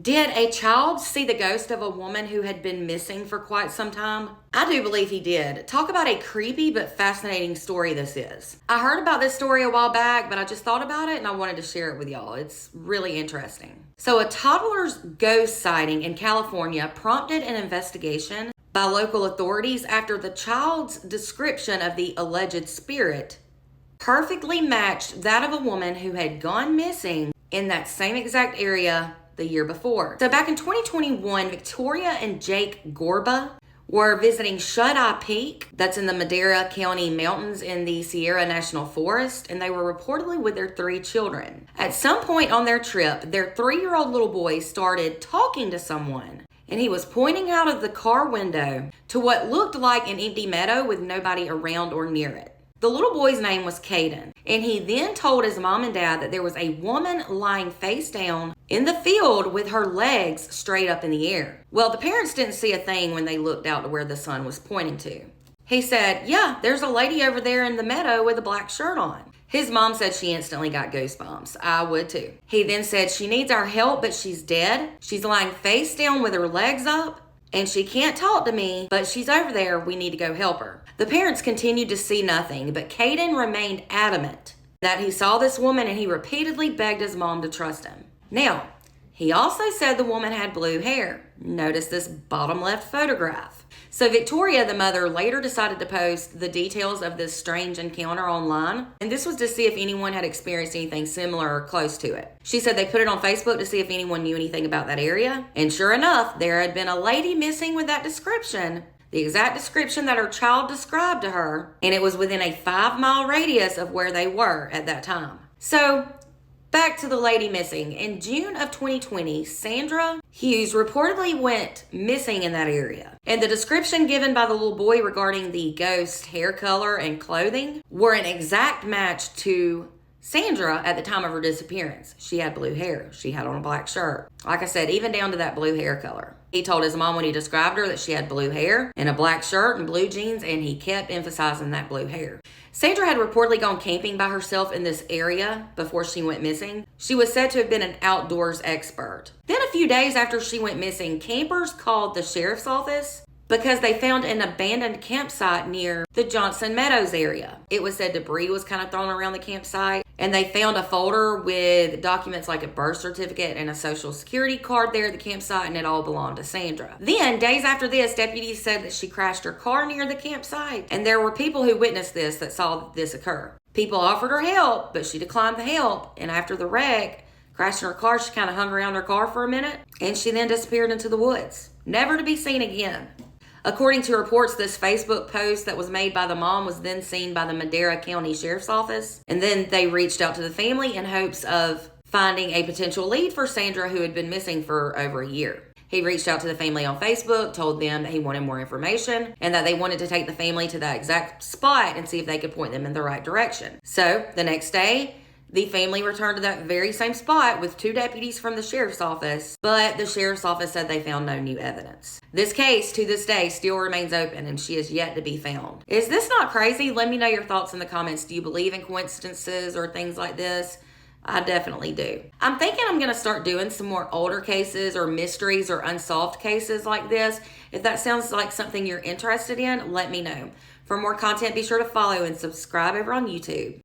Did a child see the ghost of a woman who had been missing for quite some time? I do believe he did. Talk about a creepy but fascinating story this is. I heard about this story a while back, but I just thought about it and I wanted to share it with y'all. It's really interesting. So a toddler's ghost sighting in California prompted an investigation by local authorities after the child's description of the alleged spirit perfectly matched that of a woman who had gone missing in that same exact area the year before. So back in 2021, Victoria and Jake Gorba were visiting Shut Eye Peak, that's in the Madera County Mountains in the Sierra National Forest, and they were reportedly with their 3 children. At some point on their trip, their 3-year-old little boy started talking to someone, and he was pointing out of the car window to what looked like an empty meadow with nobody around or near it. The little boy's name was Caden, and he then told his mom and dad that there was a woman lying face down in the field with her legs straight up in the air. Well, the parents didn't see a thing when they looked out to where the son was pointing to. He said, "Yeah, there's a lady over there in the meadow with a black shirt on." His mom said she instantly got goosebumps. I would too. He then said, "She needs our help, but she's dead. She's lying face down with her legs up, and she can't talk to me, but she's over there. We need to go help her." The parents continued to see nothing, but Caden remained adamant that he saw this woman, and he repeatedly begged his mom to trust him. Now, he also said the woman had blue hair. Notice this bottom left photograph. So Victoria, the mother, later decided to post the details of this strange encounter online, and this was to see if anyone had experienced anything similar or close to it. She said they put it on Facebook to see if anyone knew anything about that area, and sure enough, there had been a lady missing with that description, the exact description that her child described to her, and it was within a 5-mile radius of where they were at that time. So, back to the lady missing. In June of 2020, Sandra Hughes reportedly went missing in that area. And the description given by the little boy regarding the ghost hair color and clothing were an exact match to Sandra at the time of her disappearance. She had blue hair. She had on a black shirt. Like I said, even down to that blue hair color. He told his mom when he described her that she had blue hair and a black shirt and blue jeans, and he kept emphasizing that blue hair. Sandra had reportedly gone camping by herself in this area before she went missing. She was said to have been an outdoors expert. Then a few days after she went missing, campers called the sheriff's office because they found an abandoned campsite near the Johnson Meadows area. It was said debris was kind of thrown around the campsite, and they found a folder with documents like a birth certificate and a social security card there at the campsite, and it all belonged to Sandra. Then, days after this, deputies said that she crashed her car near the campsite, and there were people who witnessed this that saw this occur. People offered her help, but she declined the help, and after the wreck, crashing her car, she kind of hung around her car for a minute, and she then disappeared into the woods, never to be seen again. According to reports, this Facebook post that was made by the mom was then seen by the Madera County Sheriff's Office, and then they reached out to the family in hopes of finding a potential lead for Sandra, who had been missing for over a year. He reached out to the family on Facebook, told them that he wanted more information, and that they wanted to take the family to that exact spot and see if they could point them in the right direction. So, the next day, the family returned to that very same spot with 2 deputies from the sheriff's office, but the sheriff's office said they found no new evidence. This case, to this day, still remains open, and she is yet to be found. Is this not crazy? Let me know your thoughts in the comments. Do you believe in coincidences or things like this? I definitely do. I'm thinking I'm going to start doing some more older cases or mysteries or unsolved cases like this. If that sounds like something you're interested in, let me know. For more content, be sure to follow and subscribe over on YouTube.